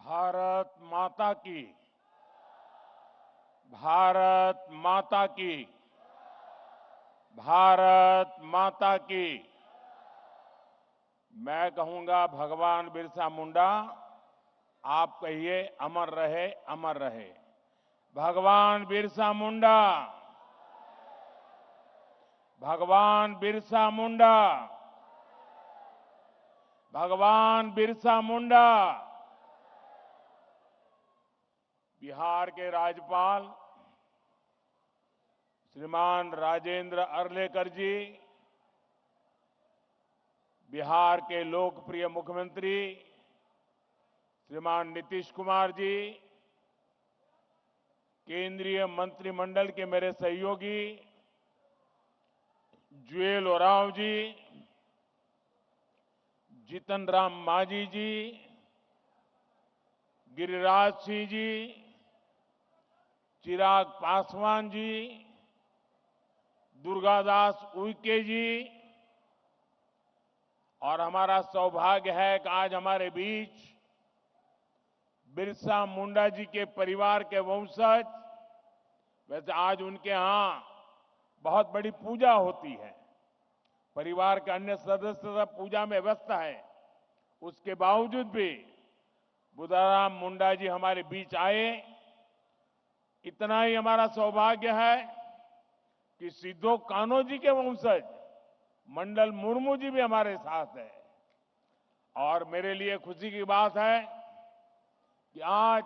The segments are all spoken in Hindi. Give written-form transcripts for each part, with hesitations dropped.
भारत माता की। भारत माता की। भारत माता की। मैं कहूंगा भगवान बिरसा मुंडा, आप कहिए अमर रहे, अमर रहे। भगवान बिरसा मुंडा। भगवान बिरसा मुंडा। भगवान बिरसा मुंडा। बिहार के राज्यपाल श्रीमान राजेंद्र अर्लेकर जी, बिहार के लोकप्रिय मुख्यमंत्री श्रीमान नीतीश कुमार जी, केंद्रीय मंत्रिमंडल के मेरे सहयोगी जुएल ओरांव जी, जीतन राम मांझी जी, गिरिराज सिंह जी, चिराग पासवान जी, दुर्गादास उइके जी, और हमारा सौभाग्य है कि आज हमारे बीच बिरसा मुंडा जी के परिवार के वंशज, वैसे आज उनके यहां बहुत बड़ी पूजा होती है, परिवार के अन्य सदस्य सब पूजा में व्यस्त है, उसके बावजूद भी बुधाराम मुंडा जी हमारे बीच आए। इतना ही हमारा सौभाग्य है कि सिद्धो कान्हो जी के वंशज मंडल मुर्मू जी भी हमारे साथ है। और मेरे लिए खुशी की बात है कि आज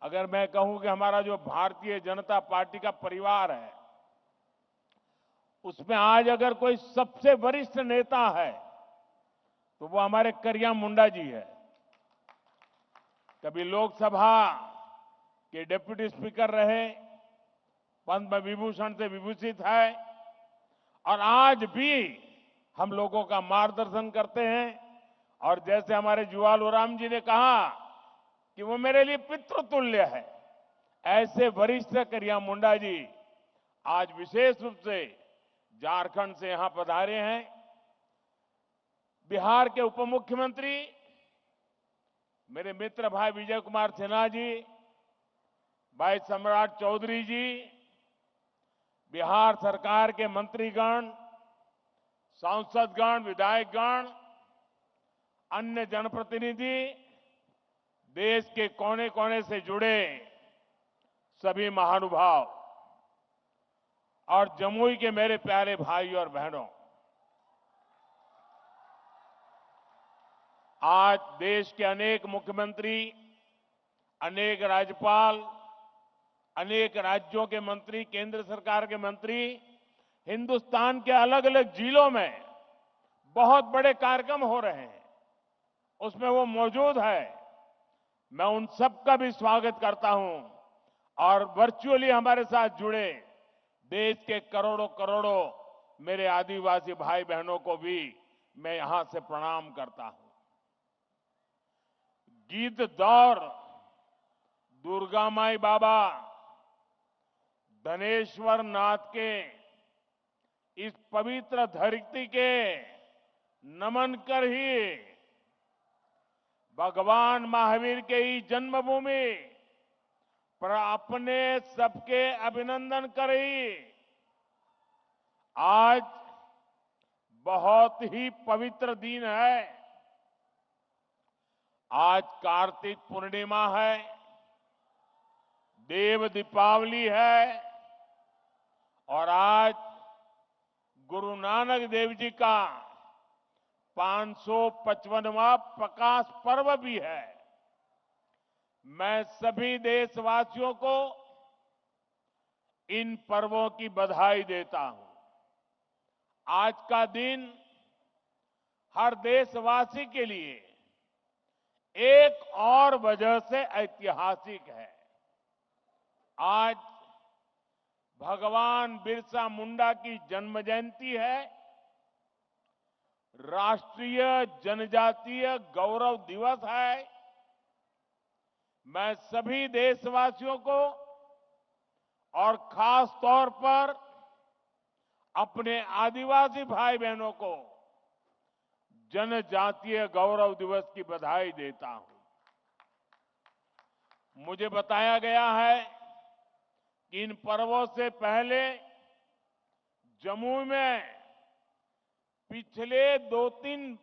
अगर मैं कहूं कि हमारा जो भारतीय जनता पार्टी का परिवार है, उसमें आज अगर कोई सबसे वरिष्ठ नेता है तो वो हमारे करिया मुंडा जी है। कभी लोकसभा के डिप्टी स्पीकर रहे, पद्म विभूषण से विभूषित है, और आज भी हम लोगों का मार्गदर्शन करते हैं। और जैसे हमारे जुआल ओराम जी ने कहा कि वो मेरे लिए पितृतुल्य है, ऐसे वरिष्ठ करिया मुंडा जी आज विशेष रूप से झारखंड से यहां पधारे हैं। बिहार के उप मुख्यमंत्री मेरे मित्र भाई विजय कुमार सिन्हा जी, भाई सम्राट चौधरी जी, बिहार सरकार के मंत्रीगण, सांसदगण, विधायकगण, अन्य जनप्रतिनिधि, देश के कोने कोने से जुड़े सभी महानुभाव और जमुई के मेरे प्यारे भाई और बहनों, आज देश के अनेक मुख्यमंत्री, अनेक राज्यपाल, अनेक राज्यों के मंत्री, केंद्र सरकार के मंत्री हिंदुस्तान के अलग अलग जिलों में बहुत बड़े कार्यक्रम हो रहे हैं, उसमें वो मौजूद है। मैं उन सबका भी स्वागत करता हूं और वर्चुअली हमारे साथ जुड़े देश के करोड़ों करोड़ों मेरे आदिवासी भाई बहनों को भी मैं यहां से प्रणाम करता हूं। गीत दौर दुर्गा माई बाबा धनेश्वर नाथ के इस पवित्र धरती के नमन कर ही भगवान महावीर के ही जन्मभूमि पर अपने सबके अभिनंदन करी। आज बहुत ही पवित्र दिन है। आज कार्तिक पूर्णिमा है, देव दीपावली है, और आज गुरु नानक देव जी का 555वां प्रकाश पर्व भी है। मैं सभी देशवासियों को इन पर्वों की बधाई देता हूं। आज का दिन हर देशवासी के लिए एक और वजह से ऐतिहासिक है। आज भगवान बिरसा मुंडा की जन्म जयंती है, राष्ट्रीय जनजातीय गौरव दिवस है। मैं सभी देशवासियों को और खास तौर पर अपने आदिवासी भाई बहनों को जनजातीय गौरव दिवस की बधाई देता हूं। मुझे बताया गया है कि इन पर्वों से पहले जम्मू में पिछले 2-3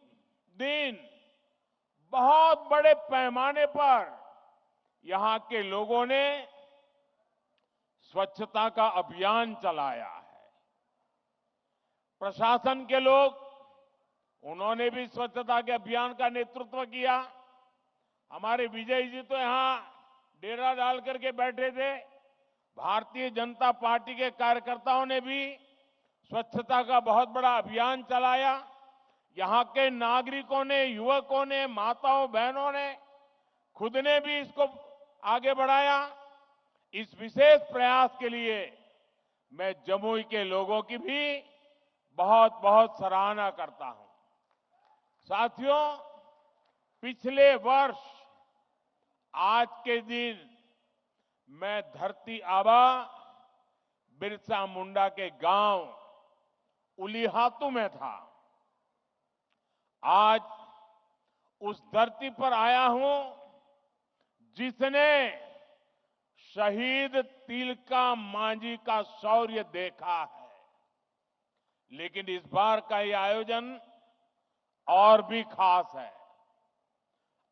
दिन बहुत बड़े पैमाने पर यहां के लोगों ने स्वच्छता का अभियान चलाया है। प्रशासन के लोग, उन्होंने भी स्वच्छता के अभियान का नेतृत्व किया। हमारे विजय जी तो यहां डेरा डाल करके बैठे थे। भारतीय जनता पार्टी के कार्यकर्ताओं ने भी स्वच्छता का बहुत बड़ा अभियान चलाया। यहां के नागरिकों ने, युवकों ने, माताओं बहनों ने खुद ने भी इसको आगे बढ़ाया। इस विशेष प्रयास के लिए मैं जमुई के लोगों की भी बहुत बहुत सराहना करता हूं। साथियों, पिछले वर्ष आज के दिन मैं धरती आबा बिरसा मुंडा के गांव उलीहातू में था। आज उस धरती पर आया हूं जिसने शहीद तिलका मांझी का शौर्य देखा है। लेकिन इस बार का ये आयोजन और भी खास है।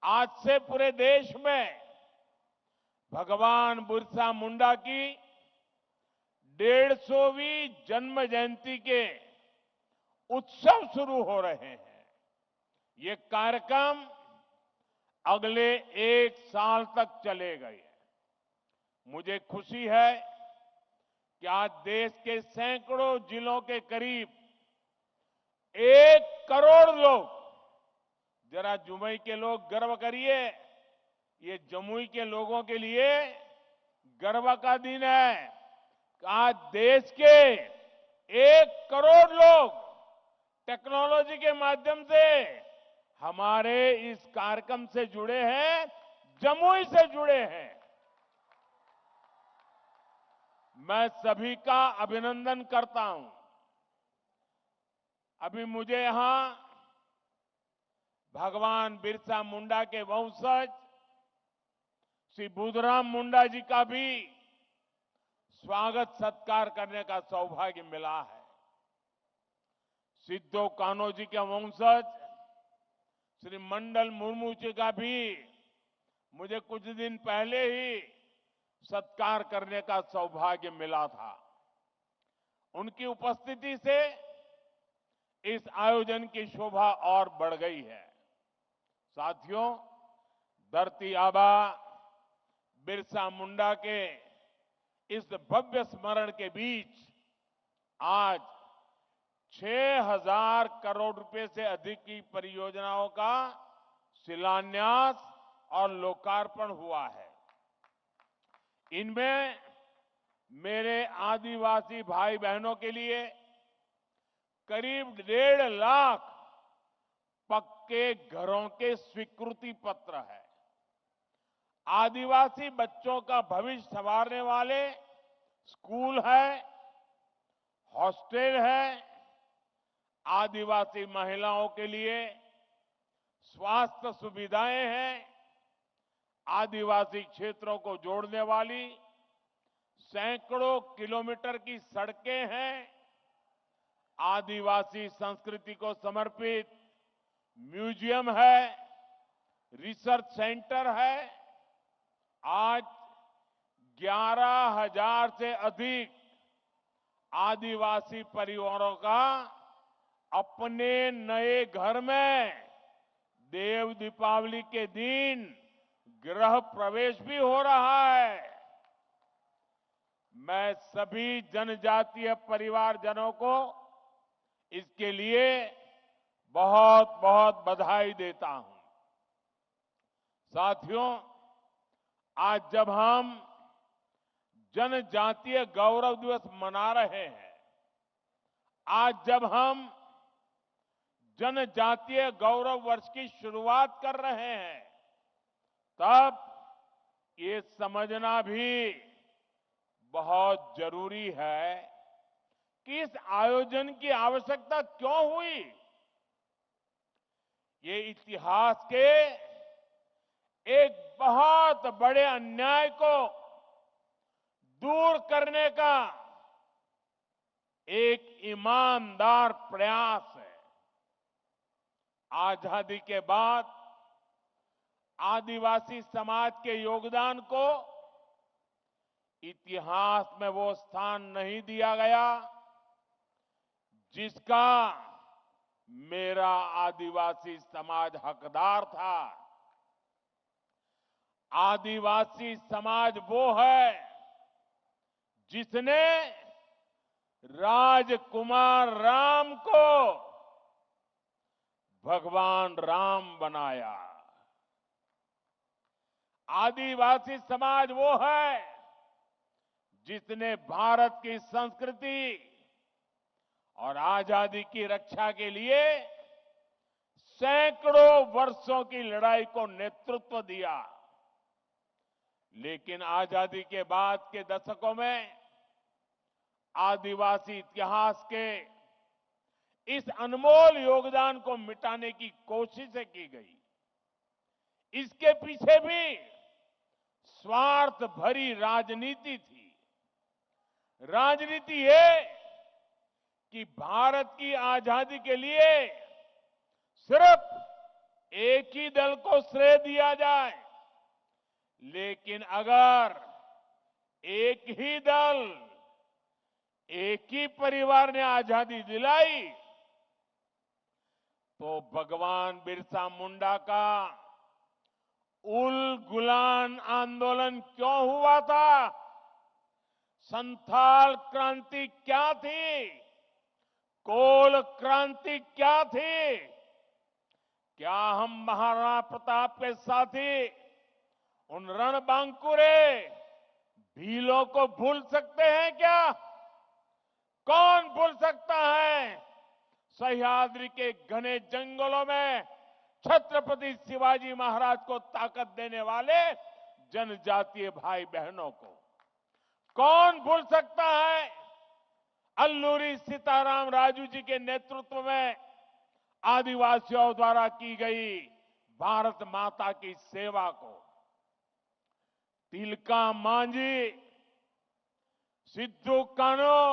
आज से पूरे देश में भगवान बिरसा मुंडा की 150वीं जन्म जयंती के उत्सव शुरू हो रहे हैं। ये कार्यक्रम अगले 1 साल तक चलेगा। मुझे खुशी है कि आज देश के सैकड़ों जिलों के करीब 1 करोड़ लोग, जरा जमुई के लोग गर्व करिए, ये जमुई के लोगों के लिए गर्व का दिन है। आज देश के 1 करोड़ लोग टेक्नोलॉजी के माध्यम से हमारे इस कार्यक्रम से जुड़े हैं, जमुई से जुड़े हैं। मैं सभी का अभिनंदन करता हूं। अभी मुझे यहां भगवान बिरसा मुंडा के वंशज श्री बुधराम मुंडा जी का भी स्वागत सत्कार करने का सौभाग्य मिला है। सिद्धो कान्हो जी के वंशज श्री मंडल मुर्मू जी का भी मुझे कुछ दिन पहले ही सत्कार करने का सौभाग्य मिला था। उनकी उपस्थिति से इस आयोजन की शोभा और बढ़ गई है। साथियों, धरती आबा बिरसा मुंडा के इस भव्य स्मरण के बीच आज 6,000 करोड़ रुपए से अधिक की परियोजनाओं का शिलान्यास और लोकार्पण हुआ है। इनमें मेरे आदिवासी भाई बहनों के लिए करीब 1.5 लाख पक्के घरों के स्वीकृति पत्र है। आदिवासी बच्चों का भविष्य संवारने वाले स्कूल है, हॉस्टल है, आदिवासी महिलाओं के लिए स्वास्थ्य सुविधाएं हैं, आदिवासी क्षेत्रों को जोड़ने वाली सैकड़ों किलोमीटर की सड़कें हैं, आदिवासी संस्कृति को समर्पित म्यूजियम है, रिसर्च सेंटर है। आज 11,000 से अधिक आदिवासी परिवारों का अपने नए घर में देव दीपावली के दिन गृह प्रवेश भी हो रहा है। मैं सभी जनजातीय परिवारजनों को इसके लिए बहुत बहुत बधाई देता हूं। साथियों, आज जब हम जनजातीय गौरव दिवस मना रहे हैं, आज जब हम जनजातीय गौरव वर्ष की शुरुआत कर रहे हैं, तब ये समझना भी बहुत जरूरी है कि इस आयोजन की आवश्यकता क्यों हुई। ये इतिहास के एक बहुत बहुत बड़े अन्याय को दूर करने का एक ईमानदार प्रयास है। आजादी के बाद आदिवासी समाज के योगदान को इतिहास में वो स्थान नहीं दिया गया जिसका मेरा आदिवासी समाज हकदार था। आदिवासी समाज वो है जिसने राजकुमार राम को भगवान राम बनाया। आदिवासी समाज वो है जिसने भारत की संस्कृति और आजादी की रक्षा के लिए सैकड़ों वर्षों की लड़ाई को नेतृत्व दिया। लेकिन आजादी के बाद के दशकों में आदिवासी इतिहास के इस अनमोल योगदान को मिटाने की कोशिशें की गई। इसके पीछे भी स्वार्थ भरी राजनीति थी। राजनीति ये कि भारत की आजादी के लिए सिर्फ एक ही दल को श्रेय दिया जाए, लेकिन अगर एक ही दल, एक ही परिवार ने आजादी दिलाई तो भगवान बिरसा मुंडा का उल गुलान आंदोलन क्यों हुआ था? संथाल क्रांति क्या थी? कोल क्रांति क्या थी? क्या हम महाराणा प्रताप के साथी उन रणबांकुरे भीलों को भूल सकते हैं क्या? कौन भूल सकता है सह्याद्री के घने जंगलों में छत्रपति शिवाजी महाराज को ताकत देने वाले जनजातीय भाई बहनों को? कौन भूल सकता है अल्लूरी सीताराम राजू जी के नेतृत्व में आदिवासियों द्वारा की गई भारत माता की सेवा को? तिलका मांझी, सिद्धू कान्हो,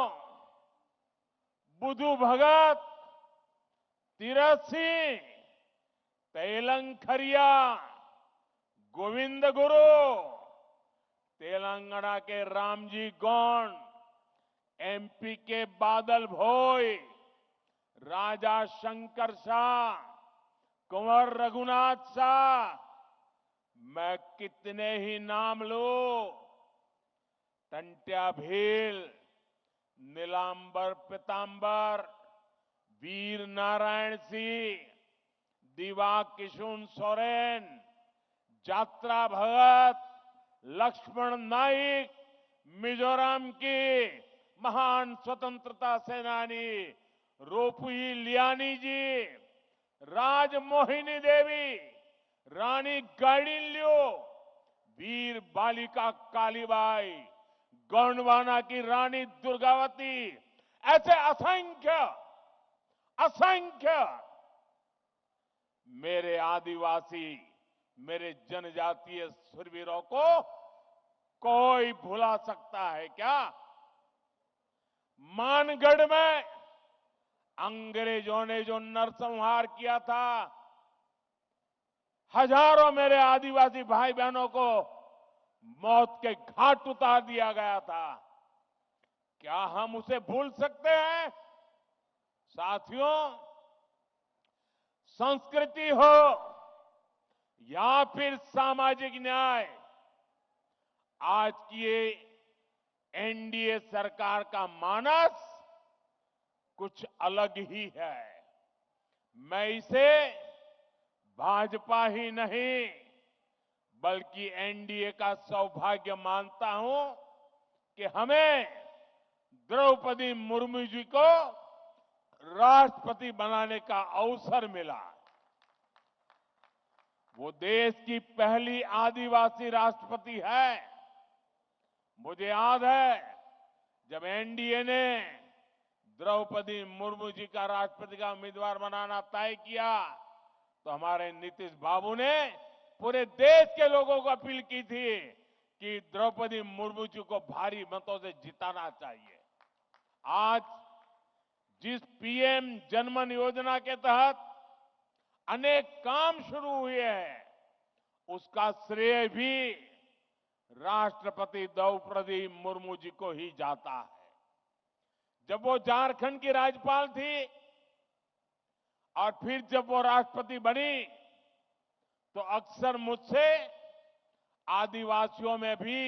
बुधू भगत, तीरथ सिंह, तेलंखरिया, गोविंद गुरु, तेलंगाना के रामजी गौंड, एमपी के बादल भोई, राजा शंकर शाह, कुंवर रघुनाथ शाह, मैं कितने ही नाम लूं। टंट्या भील, नीलांबर पीतांबर, वीर नारायण सिंह, दिवा किशुन सोरेन, जात्रा भगत, लक्ष्मण नाइक, मिजोरम की महान स्वतंत्रता सेनानी रोपुई लियानी जी, राजमोहिनी देवी, रानी गाइडिनल्यू, वीर बालिका कालीबाई, गोंडवाना की रानी दुर्गावती, ऐसे असंख्य असंख्य मेरे आदिवासी, मेरे जनजातीय शूरवीरों को कोई भुला सकता है क्या? मानगढ़ में अंग्रेजों ने जो नरसंहार किया था, हजारों मेरे आदिवासी भाई बहनों को मौत के घाट उतार दिया गया था, क्या हम उसे भूल सकते हैं? साथियों, संस्कृति हो या फिर सामाजिक न्याय, आज की ये एनडीए सरकार का मानस कुछ अलग ही है। मैं इसे भाजपा ही नहीं बल्कि एनडीए का सौभाग्य मानता हूं कि हमें द्रौपदी मुर्मू जी को राष्ट्रपति बनाने का अवसर मिला। वो देश की पहली आदिवासी राष्ट्रपति है। मुझे याद है जब एनडीए ने द्रौपदी मुर्मू जी का राष्ट्रपति का उम्मीदवार बनाना तय किया तो हमारे नीतीश बाबू ने पूरे देश के लोगों को अपील की थी कि द्रौपदी मुर्मू जी को भारी मतों से जिताना चाहिए। आज जिस पीएम जनमन योजना के तहत अनेक काम शुरू हुए हैं, उसका श्रेय भी राष्ट्रपति द्रौपदी मुर्मू जी को ही जाता है। जब वो झारखंड की राज्यपाल थी और फिर जब वो राष्ट्रपति बनी, तो अक्सर मुझसे आदिवासियों में भी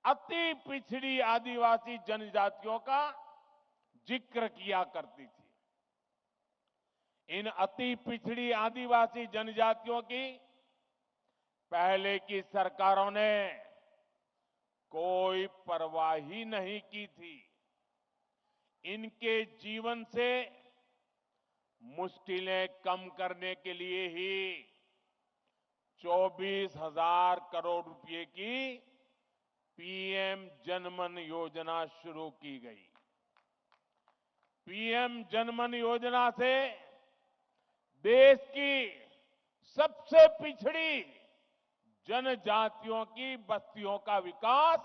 अति पिछड़ी आदिवासी जनजातियों का जिक्र किया करती थी। इन अति पिछड़ी आदिवासी जनजातियों की पहले की सरकारों ने कोई परवाह ही नहीं की थी। इनके जीवन से मुश्किलें कम करने के लिए ही 24,000 करोड़ रुपए की पीएम जनमन योजना शुरू की गई। पीएम जनमन योजना से देश की सबसे पिछड़ी जनजातियों की बस्तियों का विकास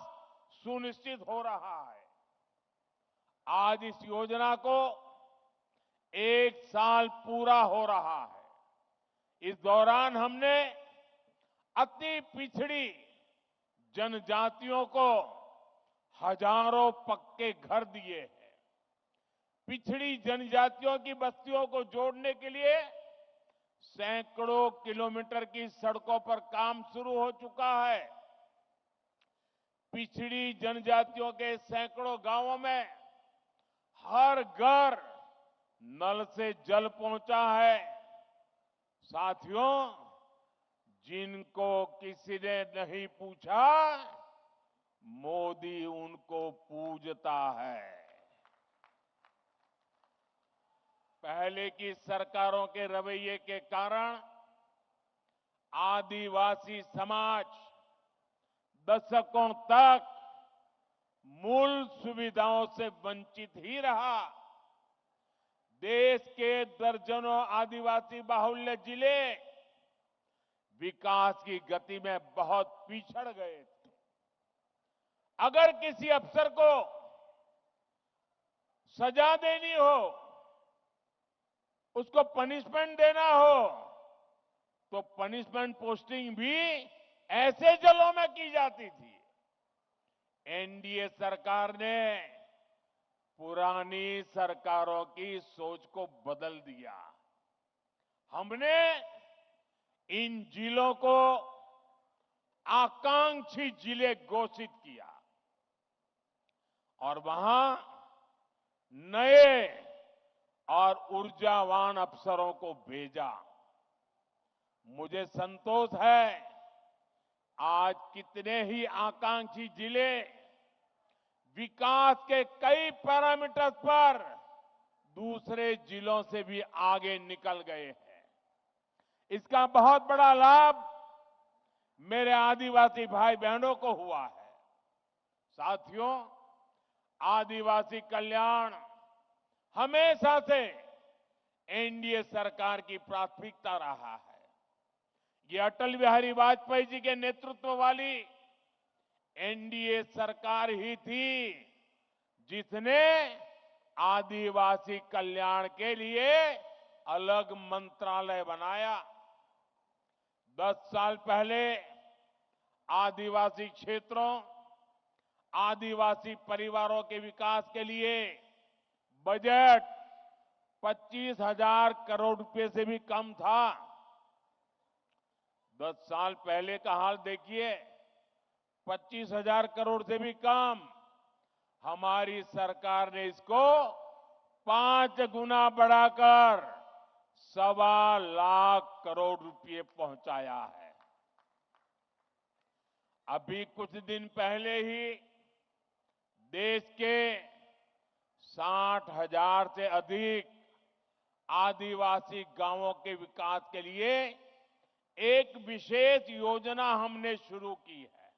सुनिश्चित हो रहा है। आज इस योजना को 1 साल पूरा हो रहा है। इस दौरान हमने अति पिछड़ी जनजातियों को हजारों पक्के घर दिए हैं। पिछड़ी जनजातियों की बस्तियों को जोड़ने के लिए सैकड़ों किलोमीटर की सड़कों पर काम शुरू हो चुका है। पिछड़ी जनजातियों के सैकड़ों गांवों में हर घर नल से जल पहुंचा है। साथियों, जिनको किसी ने नहीं पूछा, मोदी उनको पूजता है। पहले की सरकारों के रवैये के कारण आदिवासी समाज दशकों तक मूल सुविधाओं से वंचित ही रहा। देश के दर्जनों आदिवासी बाहुल्य जिले विकास की गति में बहुत पिछड़ गए थे। अगर किसी अफसर को सजा देनी हो, उसको पनिशमेंट देना हो, तो पनिशमेंट पोस्टिंग भी ऐसे जिलों में की जाती थी। एनडीए सरकार ने पुरानी सरकारों की सोच को बदल दिया। हमने इन जिलों को आकांक्षी जिले घोषित किया और वहां नए और ऊर्जावान अफसरों को भेजा। मुझे संतोष है, आज कितने ही आकांक्षी जिले विकास के कई पैरामीटर्स पर दूसरे जिलों से भी आगे निकल गए हैं। इसका बहुत बड़ा लाभ मेरे आदिवासी भाई बहनों को हुआ है। साथियों, आदिवासी कल्याण हमेशा से एनडीए सरकार की प्राथमिकता रहा है। ये अटल बिहारी वाजपेयी जी के नेतृत्व वाली एनडीए सरकार ही थी जिसने आदिवासी कल्याण के लिए अलग मंत्रालय बनाया। 10 साल पहले आदिवासी क्षेत्रों, आदिवासी परिवारों के विकास के लिए बजट 25,000 करोड़ रुपए से भी कम था। 10 साल पहले का हाल देखिए, 25,000 करोड़ से भी कम। हमारी सरकार ने इसको 5 गुना बढ़ाकर 1.25 लाख करोड़ रुपए पहुंचाया है। अभी कुछ दिन पहले ही देश के 60,000 से अधिक आदिवासी गांवों के विकास के लिए एक विशेष योजना हमने शुरू की है।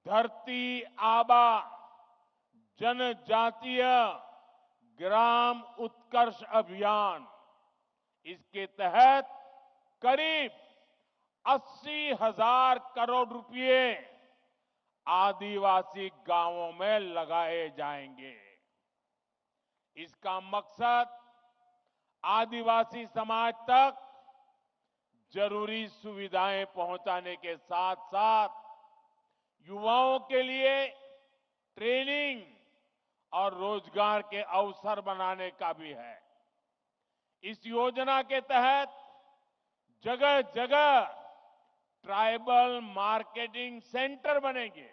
धरती आबा जनजातीय ग्राम उत्कर्ष अभियान। इसके तहत करीब 80,000 करोड़ रुपए आदिवासी गांवों में लगाए जाएंगे। इसका मकसद आदिवासी समाज तक जरूरी सुविधाएं पहुंचाने के साथ साथ युवाओं के लिए ट्रेनिंग और रोजगार के अवसर बनाने का भी है। इस योजना के तहत जगह जगह ट्राइबल मार्केटिंग सेंटर बनेंगे।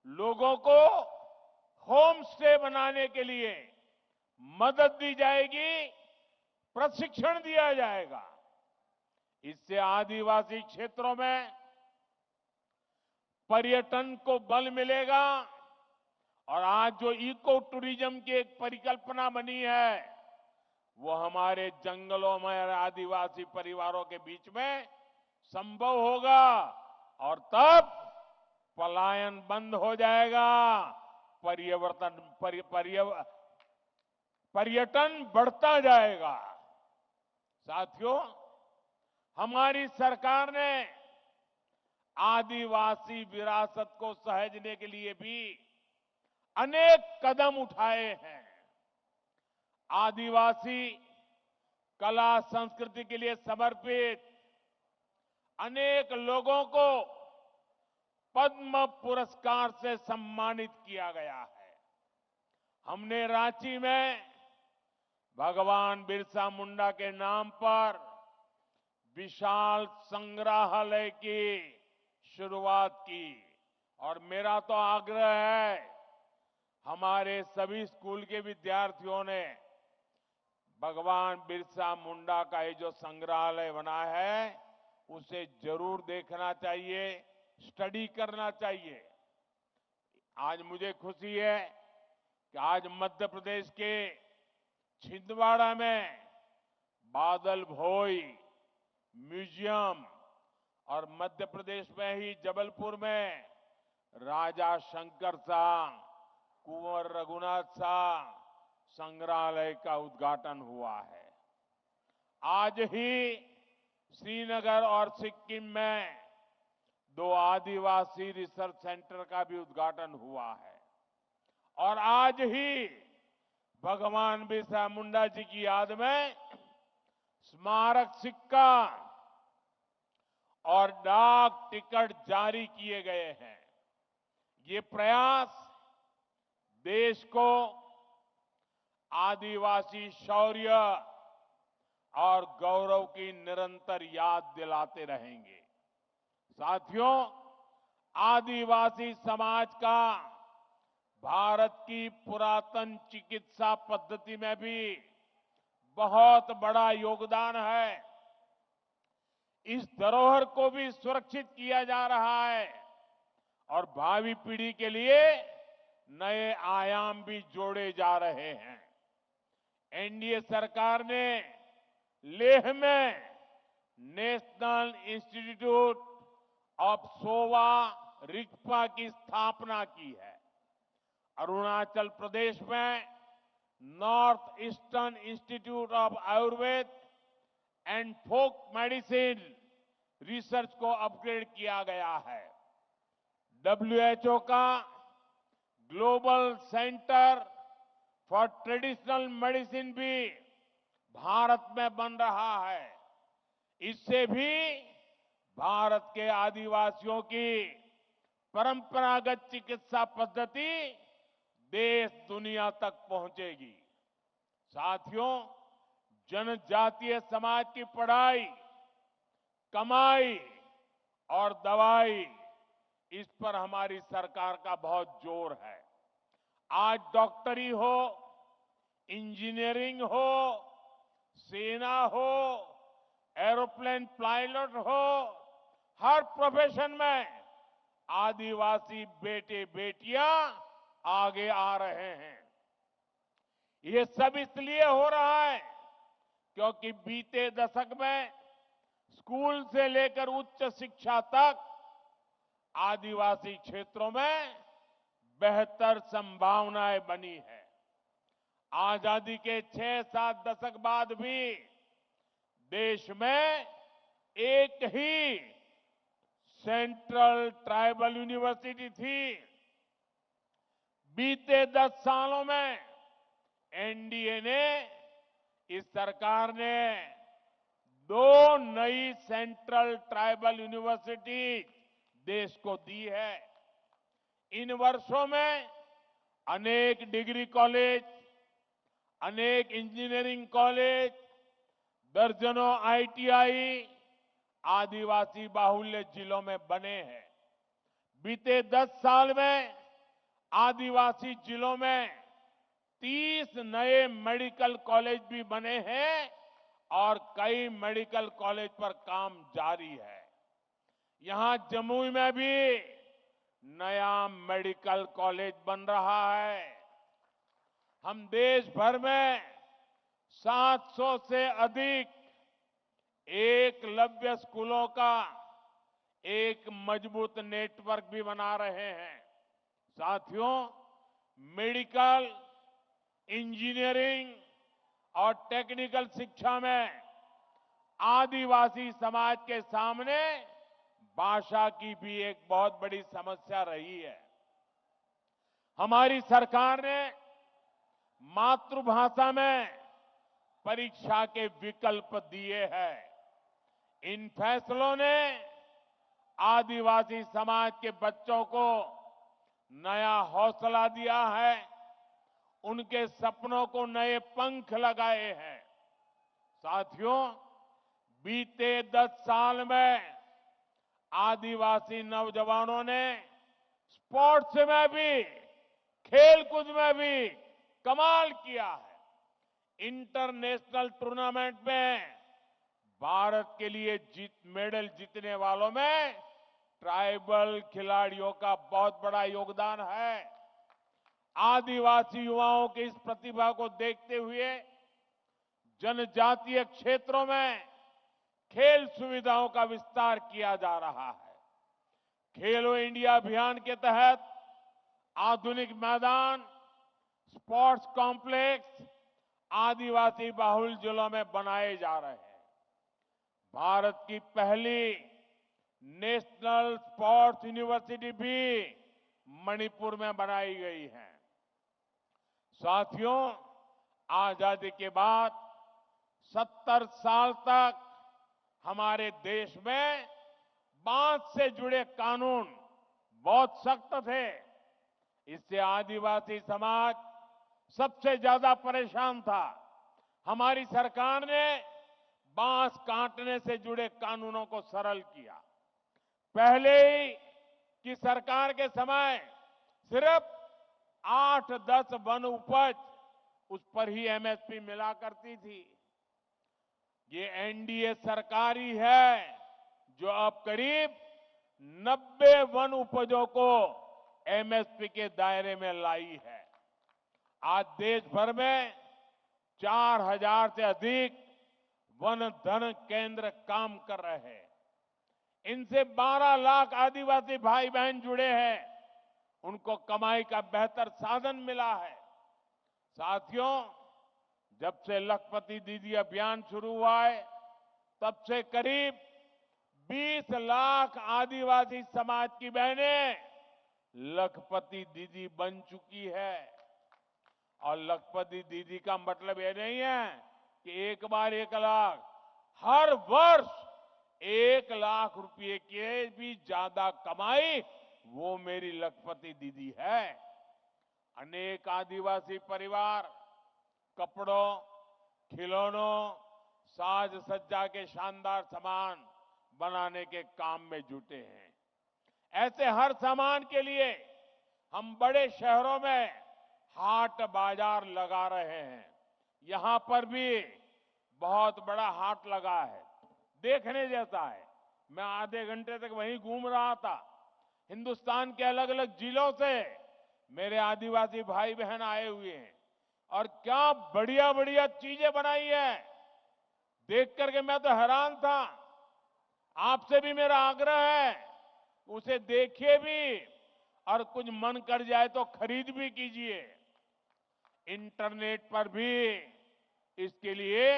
लोगों को होम स्टे बनाने के लिए मदद दी जाएगी, प्रशिक्षण दिया जाएगा। इससे आदिवासी क्षेत्रों में पर्यटन को बल मिलेगा और आज जो इको टूरिज्म की एक परिकल्पना बनी है वो हमारे जंगलों में और आदिवासी परिवारों के बीच में संभव होगा और तब पलायन बंद हो जाएगा, पर्यटन बढ़ता जाएगा। साथियों, हमारी सरकार ने आदिवासी विरासत को सहेजने के लिए भी अनेक कदम उठाए हैं। आदिवासी कला संस्कृति के लिए समर्पित अनेक लोगों को पद्म पुरस्कार से सम्मानित किया गया है। हमने रांची में भगवान बिरसा मुंडा के नाम पर विशाल संग्रहालय की शुरुआत की और मेरा तो आग्रह है हमारे सभी स्कूल के विद्यार्थियों ने भगवान बिरसा मुंडा का ये जो संग्रहालय बना है उसे जरूर देखना चाहिए, स्टडी करना चाहिए। आज मुझे खुशी है कि आज मध्य प्रदेश के छिंदवाड़ा में बादल भोई म्यूजियम और मध्य प्रदेश में ही जबलपुर में राजा शंकर शाह, कुंवर रघुनाथ शाह संग्रहालय का उद्घाटन हुआ है। आज ही श्रीनगर और सिक्किम में 2 आदिवासी रिसर्च सेंटर का भी उद्घाटन हुआ है और आज ही भगवान बिरसा मुंडा जी की याद में स्मारक सिक्का और डाक टिकट जारी किए गए हैं। ये प्रयास देश को आदिवासी शौर्य और गौरव की निरंतर याद दिलाते रहेंगे। साथियों, आदिवासी समाज का भारत की पुरातन चिकित्सा पद्धति में भी बहुत बड़ा योगदान है। इस धरोहर को भी सुरक्षित किया जा रहा है और भावी पीढ़ी के लिए नए आयाम भी जोड़े जा रहे हैं। एनडीए सरकार ने लेह में national institute of Sowa Rigpa की स्थापना की है। अरुणाचल प्रदेश में north eastern institute of Ayurveda and folk medicine research को अपग्रेड किया गया है। डब्ल्यूएचओ का global centre for traditional medicine भी भारत में बन रहा है। इससे भी भारत के आदिवासियों की परंपरागत चिकित्सा पद्धति देश दुनिया तक पहुंचेगी। साथियों, जनजातीय समाज की पढ़ाई, कमाई और दवाई, इस पर हमारी सरकार का बहुत जोर है। आज डॉक्टरी हो, इंजीनियरिंग हो, सेना हो, एरोप्लेन पायलट हो, हर प्रोफेशन में आदिवासी बेटे बेटियां आगे आ रहे हैं। ये सब इसलिए हो रहा है क्योंकि बीते दशक में स्कूल से लेकर उच्च शिक्षा तक आदिवासी क्षेत्रों में बेहतर संभावनाएं बनी है। आजादी के 6-7 दशक बाद भी देश में एक ही सेंट्रल ट्राइबल यूनिवर्सिटी थी। बीते 10 सालों में एनडीए ने, इस सरकार ने 2 नई सेंट्रल ट्राइबल यूनिवर्सिटी देश को दी है। इन वर्षों में अनेक डिग्री कॉलेज, अनेक इंजीनियरिंग कॉलेज, दर्जनों आईटीआई आदिवासी बाहुल्य जिलों में बने हैं। बीते 10 साल में आदिवासी जिलों में 30 नए मेडिकल कॉलेज भी बने हैं और कई मेडिकल कॉलेज पर काम जारी है। यहां जमुई में भी नया मेडिकल कॉलेज बन रहा है। हम देश भर में 700 से अधिक एकलव्य स्कूलों का एक मजबूत नेटवर्क भी बना रहे हैं। साथियों, मेडिकल, इंजीनियरिंग और टेक्निकल शिक्षा में आदिवासी समाज के सामने भाषा की भी एक बहुत बड़ी समस्या रही है। हमारी सरकार ने मातृभाषा में परीक्षा के विकल्प दिए हैं। इन फैसलों ने आदिवासी समाज के बच्चों को नया हौसला दिया है, उनके सपनों को नए पंख लगाए हैं। साथियों, बीते 10 साल में आदिवासी नौजवानों ने स्पोर्ट्स में भी, खेलकूद में भी कमाल किया है। इंटरनेशनल टूर्नामेंट में भारत के लिए मेडल जीतने वालों में ट्राइबल खिलाड़ियों का बहुत बड़ा योगदान है। आदिवासी युवाओं की इस प्रतिभा को देखते हुए जनजातीय क्षेत्रों में खेल सुविधाओं का विस्तार किया जा रहा है। खेलो इंडिया अभियान के तहत आधुनिक मैदान, स्पोर्ट्स कॉम्प्लेक्स आदिवासी बाहुल जिलों में बनाए जा रहे हैं। भारत की पहली नेशनल स्पोर्ट्स यूनिवर्सिटी भी मणिपुर में बनाई गई है। साथियों, आजादी के बाद 70 साल तक हमारे देश में बांध से जुड़े कानून बहुत सख्त थे। इससे आदिवासी समाज सबसे ज्यादा परेशान था। हमारी सरकार ने बांस काटने से जुड़े कानूनों को सरल किया। पहले ही की सरकार के समय सिर्फ 8-10 वन उपज, उस पर ही एमएसपी मिला करती थी। ये एनडीए सरकार ही है जो अब करीब 90 वन उपजों को एमएसपी के दायरे में लाई है। आज देश भर में 4000 से अधिक वन धन केंद्र काम कर रहे हैं। इनसे 12 लाख आदिवासी भाई बहन जुड़े हैं। उनको कमाई का बेहतर साधन मिला है। साथियों, जब से लखपति दीदी अभियान शुरू हुआ है, तब से करीब 20 लाख आदिवासी समाज की बहनें लखपति दीदी बन चुकी है। और लखपति दीदी का मतलब ये नहीं है कि एक बार 1 लाख, हर वर्ष 1 लाख रुपए के भी ज्यादा कमाई वो मेरी लखपति दीदी है। अनेक आदिवासी परिवार कपड़ों, खिलौनों, साज सज्जा के शानदार सामान बनाने के काम में जुटे हैं। ऐसे हर सामान के लिए हम बड़े शहरों में हाट बाजार लगा रहे हैं। यहां पर भी बहुत बड़ा हाट लगा है, देखने जैसा है। मैं आधे घंटे तक वहीं घूम रहा था। हिंदुस्तान के अलग अलग जिलों से मेरे आदिवासी भाई बहन आए हुए हैं और क्या बढ़िया बढ़िया चीजें बनाई है। देख करके मैं तो हैरान था। आपसे भी मेरा आग्रह है, उसे देखिए भी और कुछ मन कर जाए तो खरीद भी कीजिए। इंटरनेट पर भी इसके लिए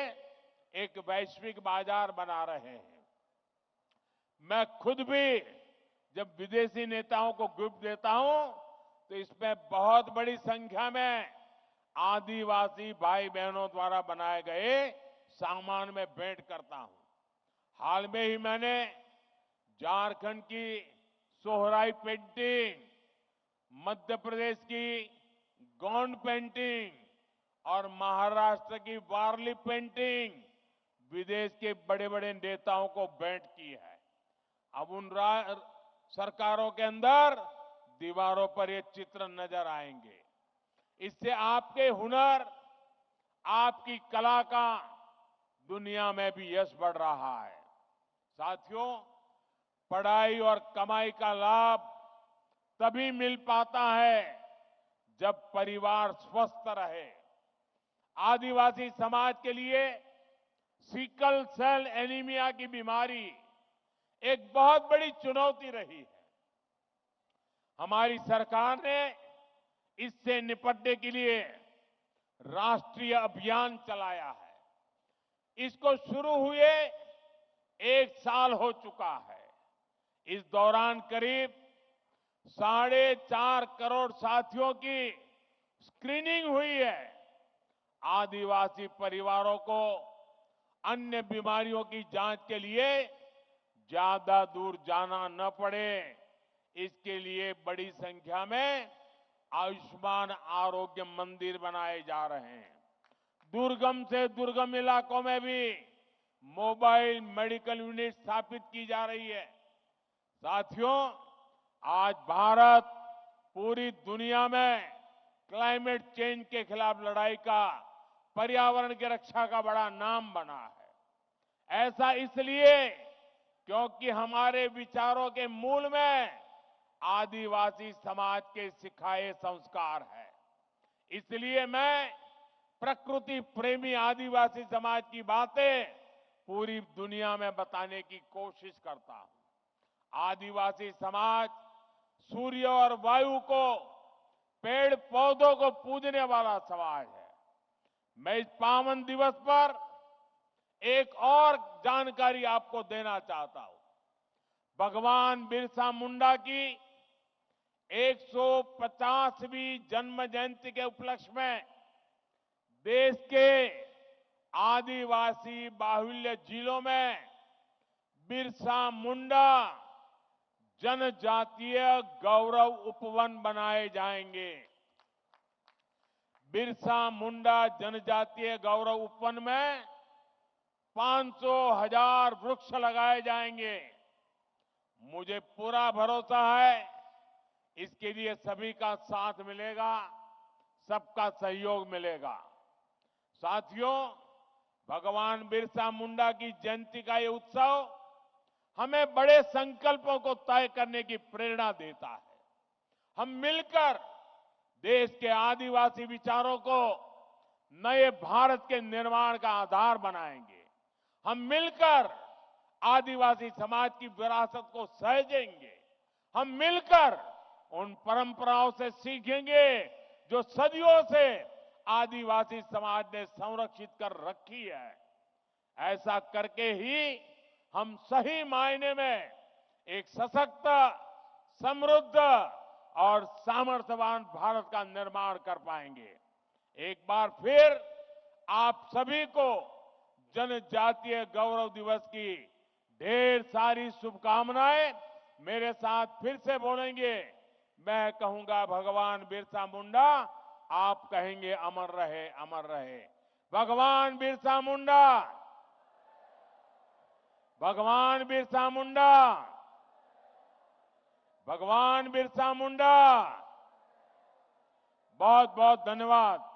एक वैश्विक बाजार बना रहे हैं। मैं खुद भी जब विदेशी नेताओं को गिफ्ट देता हूं तो इसमें बहुत बड़ी संख्या में आदिवासी भाई बहनों द्वारा बनाए गए सामान में भेंट करता हूं। हाल में ही मैंने झारखंड की सोहराई पेंटिंग, मध्य प्रदेश की गोंड पेंटिंग और महाराष्ट्र की वारली पेंटिंग विदेश के बड़े बड़े नेताओं को भेंट की है। अब उन सरकारों के अंदर दीवारों पर ये चित्र नजर आएंगे। इससे आपके हुनर, आपकी कला का दुनिया में भी यश बढ़ रहा है। साथियों, पढ़ाई और कमाई का लाभ तभी मिल पाता है जब परिवार स्वस्थ रहे। आदिवासी समाज के लिए सिकल सेल एनीमिया की बीमारी एक बहुत बड़ी चुनौती रही है। हमारी सरकार ने इससे निपटने के लिए राष्ट्रीय अभियान चलाया है। इसको शुरू हुए 1 साल हो चुका है। इस दौरान करीब 4.5 करोड़ साथियों की स्क्रीनिंग हुई है। आदिवासी परिवारों को अन्य बीमारियों की जांच के लिए ज्यादा दूर जाना न पड़े, इसके लिए बड़ी संख्या में आयुष्मान आरोग्य मंदिर बनाए जा रहे हैं। दुर्गम से दुर्गम इलाकों में भी मोबाइल मेडिकल यूनिट स्थापित की जा रही है। साथियों, आज भारत पूरी दुनिया में क्लाइमेट चेंज के खिलाफ लड़ाई का, पर्यावरण की रक्षा का बड़ा नाम बना है। ऐसा इसलिए क्योंकि हमारे विचारों के मूल में आदिवासी समाज के सिखाए संस्कार है। इसलिए मैं प्रकृति प्रेमी आदिवासी समाज की बातें पूरी दुनिया में बताने की कोशिश करता हूं। आदिवासी समाज सूर्य और वायु को, पेड़ पौधों को पूजने वाला समाज है। मैं इस पावन दिवस पर एक और जानकारी आपको देना चाहता हूं। भगवान बिरसा मुंडा की 150वीं जन्म जयंती के उपलक्ष्य में देश के आदिवासी बाहुल्य जिलों में बिरसा मुंडा जनजातीय गौरव उपवन बनाए जाएंगे। बिरसा मुंडा जनजातीय गौरव उपवन में 500,000 वृक्ष लगाए जाएंगे। मुझे पूरा भरोसा है इसके लिए सभी का साथ मिलेगा, सबका सहयोग मिलेगा। साथियों, भगवान बिरसा मुंडा की जयंती का ये उत्सव हमें बड़े संकल्पों को तय करने की प्रेरणा देता है। हम मिलकर देश के आदिवासी विचारों को नए भारत के निर्माण का आधार बनाएंगे। हम मिलकर आदिवासी समाज की विरासत को सहेजेंगे। हम मिलकर उन परंपराओं से सीखेंगे जो सदियों से आदिवासी समाज ने संरक्षित कर रखी है। ऐसा करके ही हम सही मायने में एक सशक्त, समृद्ध और सामर्थ्यवान भारत का निर्माण कर पाएंगे। एक बार फिर आप सभी को जनजातीय गौरव दिवस की ढेर सारी शुभकामनाएं। मेरे साथ फिर से बोलेंगे। मैं कहूंगा भगवान बिरसा मुंडा, आप कहेंगे अमर रहे, अमर रहे। भगवान बिरसा मुंडा, भगवान बिरसा मुंडा, भगवान बिरसा मुंडा। बहुत बहुत धन्यवाद।